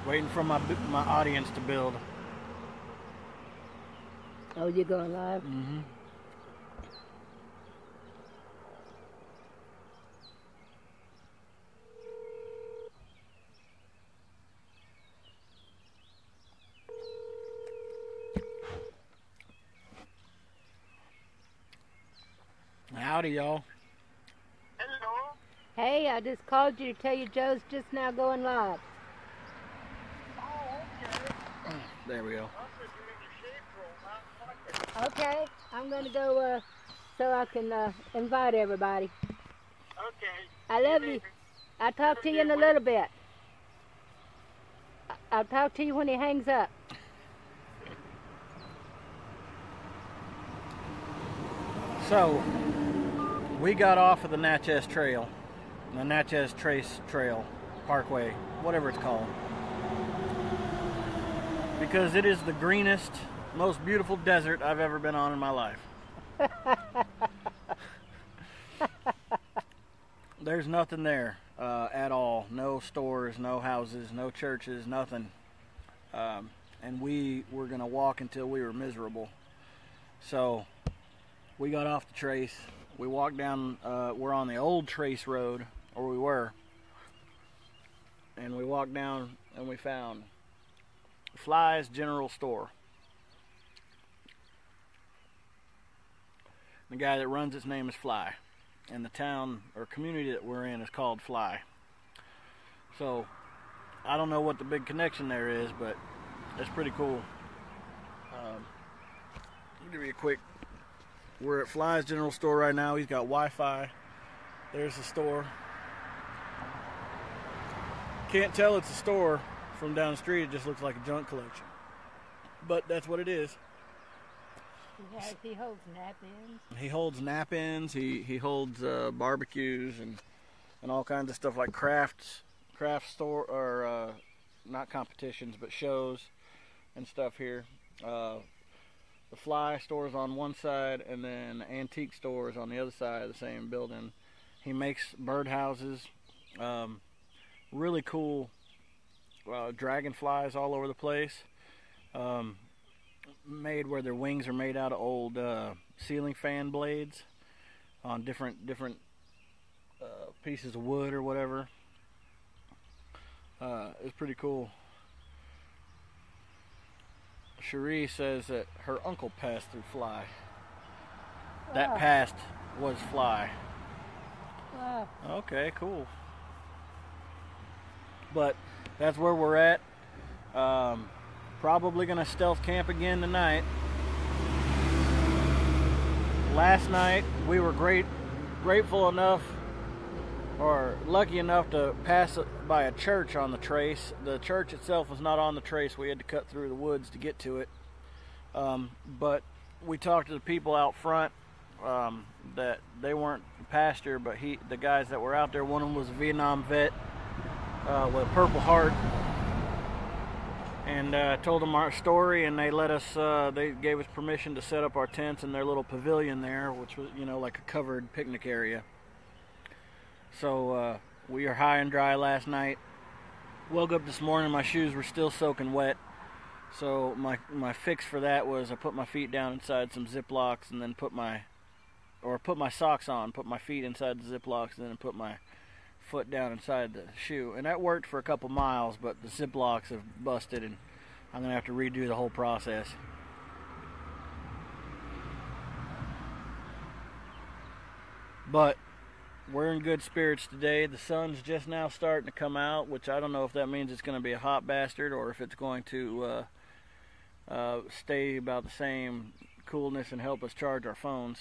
Waiting for my audience to build. Oh, you're going live? Mm-hmm. Howdy, y'all. Hello. Hey, I just called you to tell you Joe's just now going live. Oh, okay. There we go. I said you're in the shade room. I like it. Okay, I'm going to go so I can invite everybody. Okay. I love you. I'll talk to you in a little bit. I'll talk to you when he hangs up. So, we got off of the Natchez Trail, the Natchez Trace Trail, Parkway, whatever it's called, because it is the greenest, most beautiful desert I've ever been on in my life. There's nothing there at all. No stores, no houses, no churches, nothing. And we were going to walk until we were miserable. So we got off the trace. We walked down, we're on the old Trace Road, or we were. And we walked down and we found Fly's General Store. The guy that runs its name is Fly. And the town or community that we're in is called Fly. So I don't know what the big connection there is, but it's pretty cool. I'll give you a quick. We're at Fly's General Store right now. He's got Wi-Fi. There's the store. Can't tell it's a store from down the street. It just looks like a junk collection. But that's what it is. He holds nap-ins. He holds nap-ins. He holds barbecues and all kinds of stuff like craft store or not competitions but shows and stuff here. The Fly store's on one side and then antique stores on the other side of the same building. He makes birdhouses, really cool dragonflies all over the place. Made where their wings are made out of old ceiling fan blades on different pieces of wood or whatever. It's pretty cool. Cherie says that her uncle passed through Fly. That Wow. past was Fly. Wow. Okay, cool. But that's where we're at. Probably gonna stealth camp again tonight. Last night we were grateful enough or lucky enough to pass by a church on the trace. The church itself was not on the trace. We had to cut through the woods to get to it. But we talked to the people out front that they weren't the pastor, but the guys that were out there, one of them was a Vietnam vet with a Purple Heart. And told them our story, and they let us. They gave us permission to set up our tents in their little pavilion there, which was, like a covered picnic area. So we were high and dry last night. Woke up this morning, my shoes were still soaking wet. So my fix for that was I put my feet down inside some Ziplocs, and then put my socks on, put my feet inside the Ziplocs, and then put my foot down inside the shoe, and that worked for a couple miles, but the Ziplocs have busted and I'm gonna have to redo the whole process. But we're in good spirits today. The sun's just now starting to come out, which I don't know if that means it's going to be a hot bastard or if it's going to stay about the same coolness and help us charge our phones.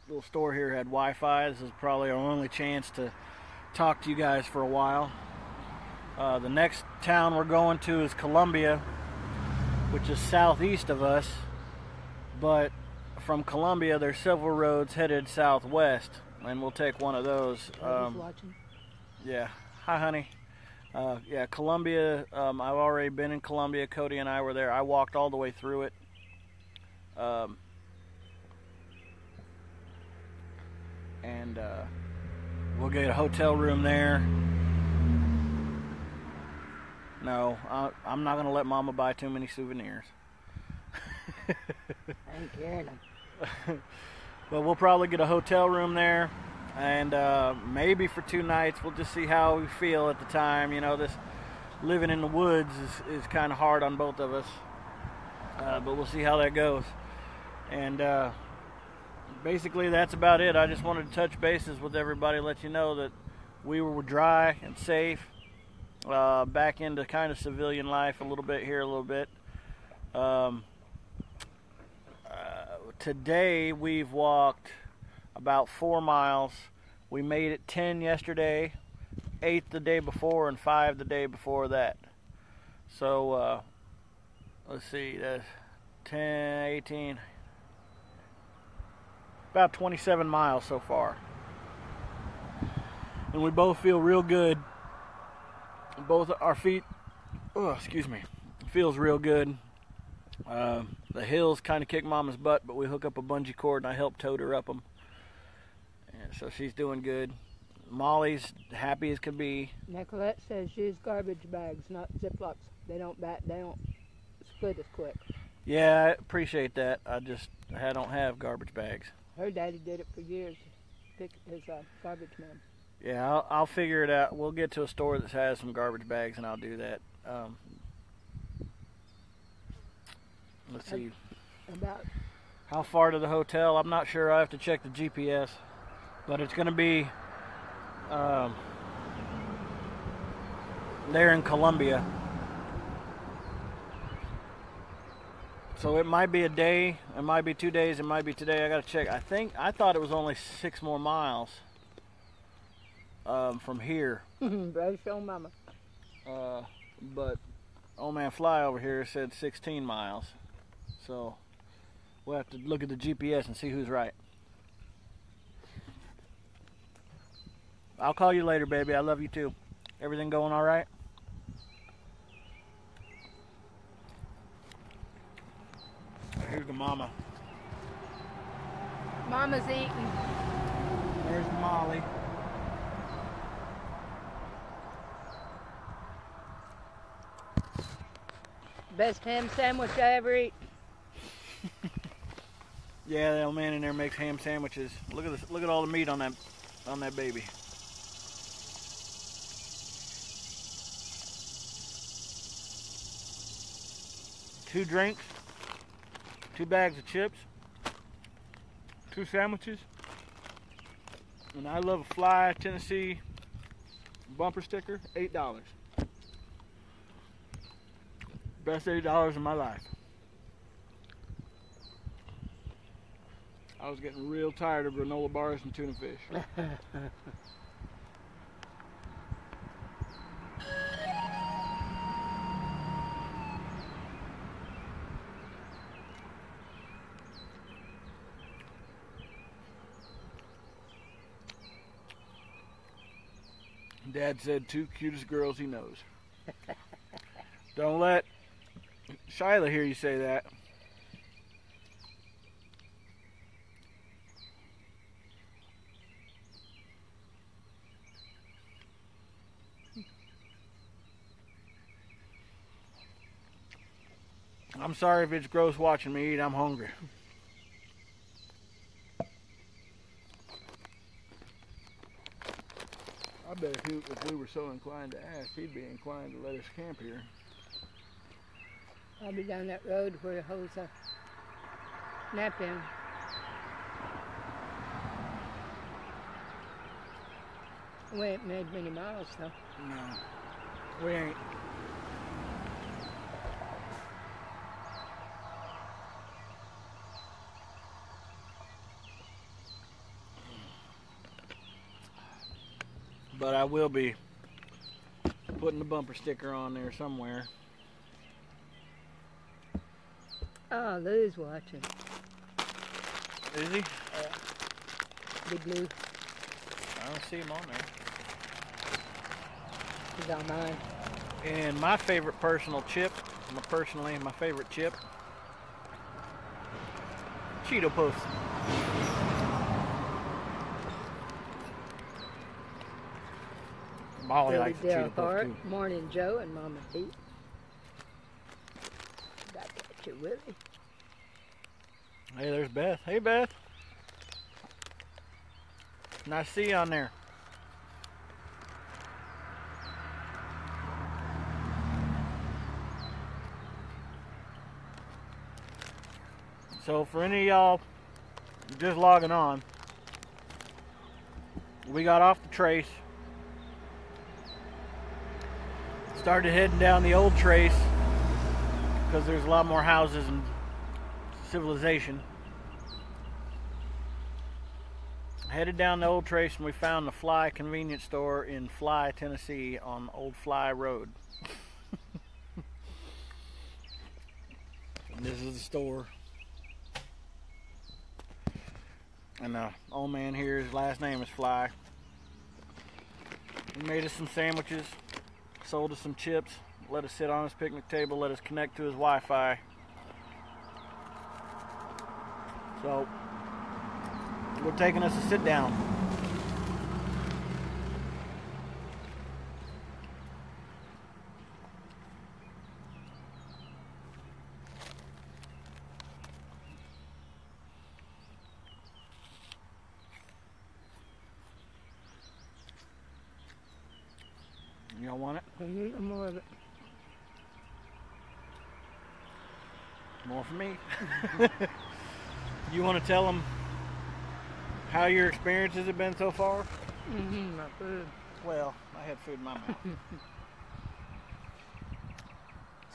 Little store here had Wi-Fi. This is probably our only chance to talk to you guys for a while. The next town we're going to is Columbia, which is southeast of us, but from Columbia there's several roads headed southwest, and we'll take one of those. Watching. Yeah. Hi, honey. Yeah, Columbia. I've already been in Columbia. Cody and I were there. I walked all the way through it. And we'll get a hotel room there. No, I'm not going to let Mama buy too many souvenirs. I ain't carrying them. But we'll probably get a hotel room there, and maybe for 2 nights. We'll just see how we feel at the time. You know, this living in the woods is kind of hard on both of us, but we'll see how that goes. And basically that's about it. I just wanted to touch bases with everybody, let you know that we were dry and safe, back into kind of civilian life a little bit here, a little bit. Today we've walked about 4 miles. We made it 10 yesterday, 8 the day before, and 5 the day before that. So let's see, that's 10, 18, about 27 miles so far. And we both feel real good. Both our feet, feels real good. The hills kind of kick Mama's butt, but we hook up a bungee cord and I help tote her up them. And so she's doing good. Molly's happy as could be. Nicolette says use garbage bags, not Ziplocs. They don't split as quick. Yeah, I appreciate that. I don't have garbage bags. Her daddy did it for years. Pick his garbage man. Yeah, I'll figure it out. We'll get to a store that has some garbage bags and I'll do that. Let's see. About how far to the hotel? I'm not sure. I have to check the GPS, but it's going to be there in Columbia. So it might be a day, it might be 2 days, it might be today. I got to check. I thought it was only 6 more miles from here. Brother, show Mama. But old man Fly over here said 16 miles. So we'll have to look at the GPS and see who's right. I'll call you later, baby. I love you too. Everything going all right? Here's the mama. Mama's eating. There's Molly. Best ham sandwich I ever eat. Yeah, the old man in there makes ham sandwiches. Look at this. Look at all the meat on that baby. Two drinks, 2 bags of chips, 2 sandwiches, and I love a Fly Tennessee bumper sticker, $8. Best $8 in my life. I was getting real tired of granola bars and tuna fish. Dad said 2 cutest girls he knows. Don't let Shyla hear you say that. I'm sorry if it's gross watching me eat. I'm hungry. I bet if we were so inclined to ask, he'd be inclined to let us camp here. I'll be down that road where the hoes nap in. We ain't made many miles though. No, we ain't. But I will be putting the bumper sticker on there somewhere. Oh, Lou's watching. Is he? Big Lou. I don't see him on there. He's on mine. And my favorite personal chip, my favorite chip, Cheeto Puffs. Molly Billy likes the Cheetah Puff Hart, too. Morning Joe, and Mama Pete. Back at you, Willie. Hey, there's Beth. Hey, Beth. Nice to see you on there. So for any of y'all just logging on, we got off the trace, started heading down the old trace because there's a lot more houses and civilization. Headed down the old trace and we found the Fly convenience store in Fly, Tennessee on Old Fly Road. And this is the store. And the old man here, his last name is Fly. He made us some sandwiches, sold us some chips, let us sit on his picnic table, let us connect to his Wi-Fi. So we're taking us a sit down. Y'all want it? I need more of it. More for me. You want to tell them how your experiences have been so far? My food. Well, I had food in my mouth.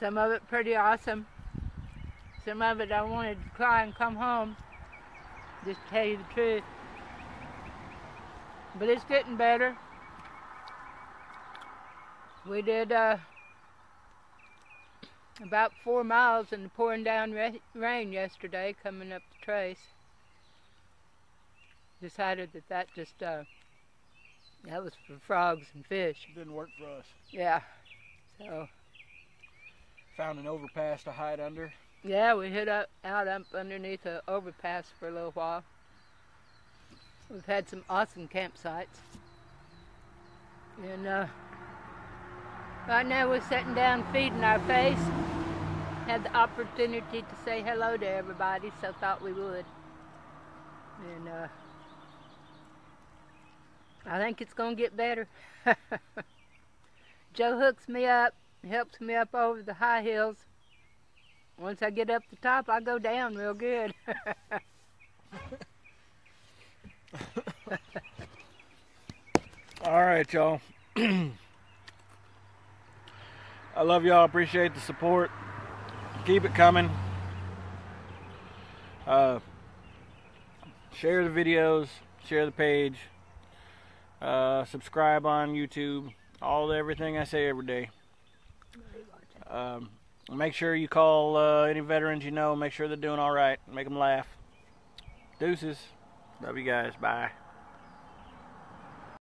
Some of it pretty awesome. Some of it I wanted to cry and come home. Just to tell you the truth. But it's getting better. We did about 4 miles in the pouring down rain yesterday coming up the trace. Decided that just that was for frogs and fish. Didn't work for us. Yeah. So Found an overpass to hide under. yeah, we hid out up underneath an overpass for a little while. We've had some awesome campsites. And right now we're sitting down feeding our face. Had the opportunity to say hello to everybody, so thought we would. And I think it's gonna get better. Joe hooks me up, helps me up over the high hills. Once I get up the top, I go down real good. All right, y'all. I love y'all. Appreciate the support. Keep it coming. Share the videos. Share the page. Subscribe on YouTube. Everything I say every day. Make sure you call any veterans you know. Make sure they're doing all right. Make them laugh. Deuces. Love you guys. Bye.